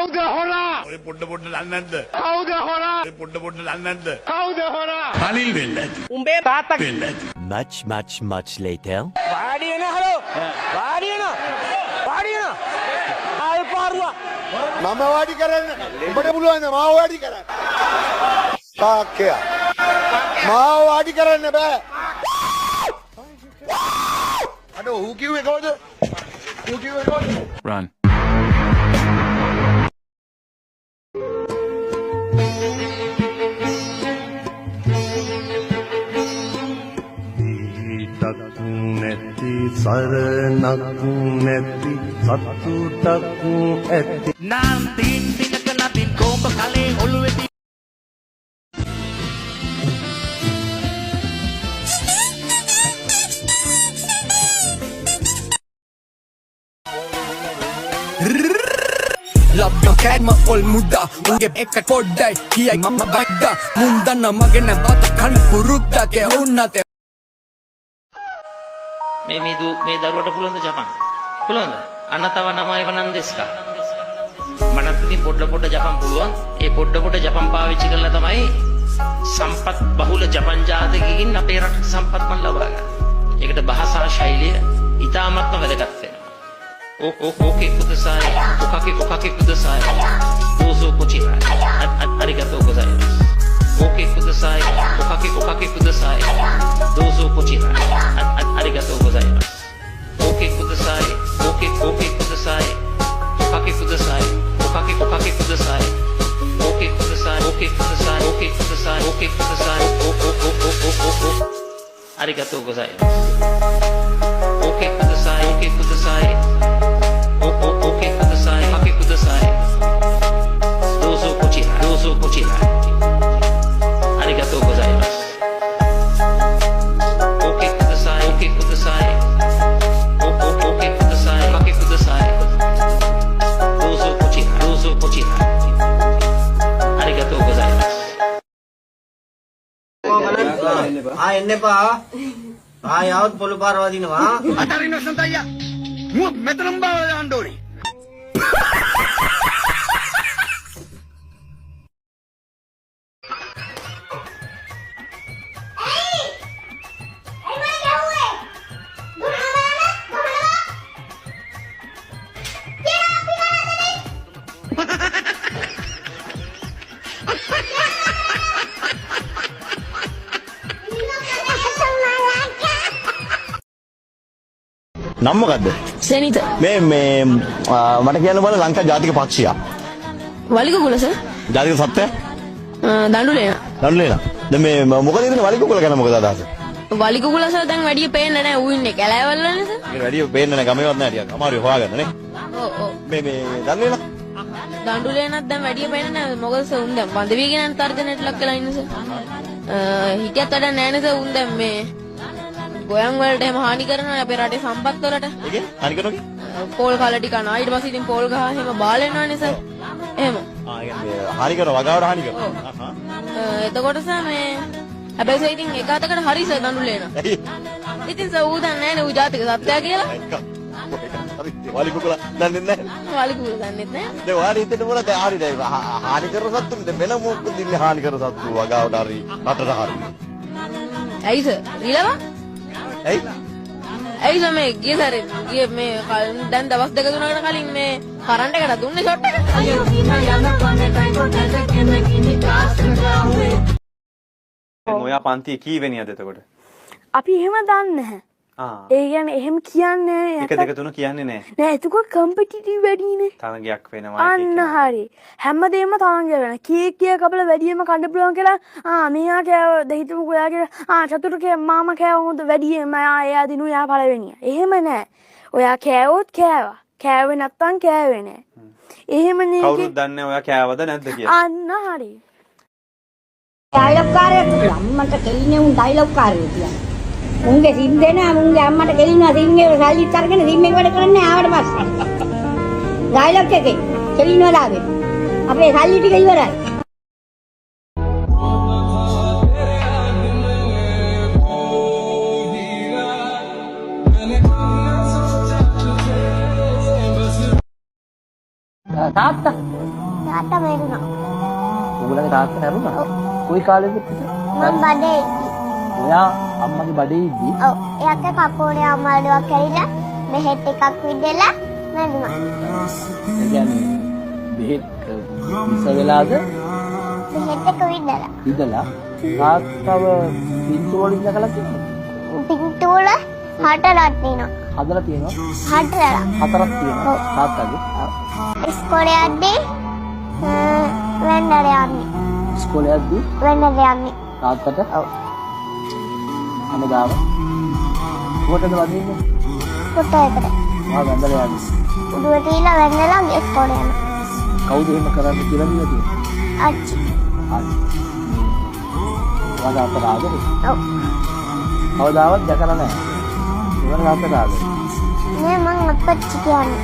කවුද හොරා? ඔය පොඩ දන්නේ නැද්ද? කවුද හොරා? ඔය පොඩ දන්නේ නැද්ද? කවුද හොරා? කලිල් වෙන්න ඇති. උඹේ තාත්තා වෙන්න ඇති. Much later. වාඩි වෙන හලෝ. වාඩි වෙන. වාඩි වෙන. ආයෙ පාරුවා. මම වාඩි කරන්න. උඹට පුළුවන් ද මාව වාඩි කරන්න? තාක්කයා. මාව වාඩි කරන්න බෑ. අද ඌ කිව්වේ කොහොමද? ඌ කිව්වේ කොහොමද? Run. නැති සරණක් නැති සතුටක් ඇති නම් තින් දිනක නදින් කොඹ කලේ ඔළුවේ ලබ්න කෑම ඔල් මුඩා උන්ගේ එක පොඩ්ඩයි කියයි මම බඩ්ඩා මුන්දන්න මගෙන බත කන පුරුද්දගේ උන්නත මේ දරුවට පුළුවන්ද ජපන්? පුළුවන්ද? අන්න තව නමයි වනන්දෙස්කා. මටත් ඉතින් පොඩ ජපන් පුළුවන්. ඒ පොඩ ජපන් පාවිච්චි කරලා තමයි සම්පත් බහුල ජපන් ජාතකයකින් අපේ රටට සම්පත් මන් ලබා ගන්න. ඒකට භාෂා ශෛලිය ඉතාමත්ම වැදගත් වෙනවා. ඕකේ කුදසාය, ඔකකේ කුදසාය. දෝසෝ කොචිරා. අරිගතෝ ගොසායමස්. ඕකේ කුදසාය, ඔකකේ කුදසාය. දෝසෝ කොචිරා. අරිගතෝ ගොසායමස්. ඕකේ කුදසාය, ඕකේ කුදසාය. ඔකකේ කුදසාය, ඔකකේ කුදසාය. ඕකේ කුදසාය, ඕකේ කුදසාය. අරිගතෝ ගොසායමස්. ඕකේ කුදසාය, ඕකේ කුදසාය. Okay, kudasai, okay, kudasai. Dozo kochira. Arigatou gozaimasu. Okay, kudasai. Okay, kudasai, okay, kudasai. Dozo kochira. Arigatou gozaimasu. එන්නපා ආයවත් පොළු පාර වදිනවා අතරින් සන්තයියා. මෙතනම් බව යන්න ඕනේ. නම් මොකද්ද? සෙනිත. මේ මට කියන්න බල ලංකා ජාතික පක්ෂියා. වලිකුකුල සර්. ජාතික සත්ත්වය? දඬුලේන. දඬුලේන. දැන් මේ මොකද ඉතින් වලිකුකුල ගැන මොකද අදහස? වලිකුකුල සර් දැන් වැඩිය පේන්නේ නැහැ ඌ ඉන්නේ කැලෑවල වලනේ සර්. මේ වැඩිය පේන්නේ නැහැ ගමේවත් නැහැ ටිකක්. අමාරුයි හොයාගන්න නේ. ඔව්. මේ දඬුලේන? දඬුලේනත් දැන් වැඩිය පේන්නේ නැහැ මොකද සර් උන් දැන් වඳ වීගෙන තර්ජනයට ලක් වෙලා ඉන්නේ සර්. හිටියත් වැඩ නැහැ නේ සර් උන් දැන් මේ ගොයන් වලට එහෙම හානි කරනවා අපේ රටේ සම්පත් වලට. ඒකේ හානි කරනවා පෝල් කාලා ටික අනා ඊට පස්සේ ඉතින් පෝල් ගහ එහෙම බාලෙනවනේ සර්. එහෙම. ඒ කියන්නේ හානි කරනවා වගාවට හානි කරනවා. එතකොට සර් මේ හැබැයි සර් ඉතින් එක අතකට හරි සර් දඬුලේන. ඉතින් සර් ඌ දන්නේ නැහැ නේ ඌ ජාතික සත්‍යය කියලා. හරි වලිකුකුල දන්නේ නැහැ. වලිකුකුල දන්නේ නැහැ. දැන් ඔයාලා හිතේ මොනවද හරි දැන් හානි කරන සත්තුන් දැන් වෙන මොකද ඉන්නේ හානි කරන සත්තු වගාවට හරි රටට හරි. ඇයි සර්? ඊළඟ ඇයි මේ ගිය සැරේ මේ දැන් දවස් දෙක තුනකට කලින් මේ කරන්ට් එකට දුන්නේ ෂොට් එක. ඔයා පන්තියේ කී වෙනියද එතකොට? අපි එහෙම දන්නේ නැහැ. ඒ කියන්නේ එහෙම කියන්නේ 1 2 3 කියන්නේ නැහැ. නෑ එතකොට කම්පිටිටිව් වැඩිනේ. තරගයක් වෙනවා. අන්න හරි. හැමදේම තරංග වෙනවා. කීයක් කබල වැඩියම කන්න පුළුවන් කියලා මෙයා කෑව දෙහිතුමුකෝ එයා කියලා චතුරකේ මාමා කෑව හොඳ වැඩියම එයා දිනු එයා පළවෙනියා. එහෙම නෑ. ඔයා කෑවොත් කෑවා. කෑවේ නැත්තම් කෑවේ නෑ. එහෙමනේ. කවුරුත් දන්නේ ඔයා කෑවද නැද්ද කියලා. අන්න හරි. ඩයලොග් කාර්යයක් අම්මට කෙලිනේ උන් ඩයලොග් කාර්යය කියන්නේ. උන්ගේ සිම් දෙන උන්ගේ අම්මට කෙලිනවා සිම් එක සල්ලිත් අරගෙන සිම් එක වැඩ කරන්නේ ආවට පස්සේ. ඩයලොග් එකේ කෙලිනවා ලාගේ. අපේ සල්ලි ටික ඉවරයි. තාත්තා තාත්තා මැරුණා. ඔයගොල්ලන්ගේ තාත්තා මැරුණා? කොයි කාලෙද පිට? මම බඩේ ඉද්දි. ඔයා අම්මගේ බඩේ ඉද්දි? ඔව්. එයාට කපෝලේ අමාරුවක් ඇවිල්ලා බෙහෙත් එකක් විදලා මැරුණා. ඒ කියන්නේ බෙහෙත් ඉස වෙලාද? බෙහෙත් එක විදලා. ඉදලා තාත්තව පින්තූර වලින් දැකලා තියෙනවා. පින්තූර හතරක් තියෙනවා. හදලා තියෙනවා. හතරක් තියෙනවා. තාත්තගේ. ඉස්කෝලේ යද්දී වෙන්නර යන්නේ. ඉස්කෝලේ යද්දී වෙන්නර යන්නේ. තාත්තට? ඔව්. හැමදාම කොහෙටද වදින්නේ? කොටේකට. ආ වෙන්නර යන්නේ. උඩුව තියලා වෙන්නලා ඉස්කෝලේ යනවා. කවුද එහෙම කරන්නේ කියලා දීලා තියෙන්නේ? අච්චි. වදා අපරාධද? ඔව්. කවදාවත් දැකලා නැහැ. ඉවර අපරාධ. නේ මං අපච්චි කියන්නේ.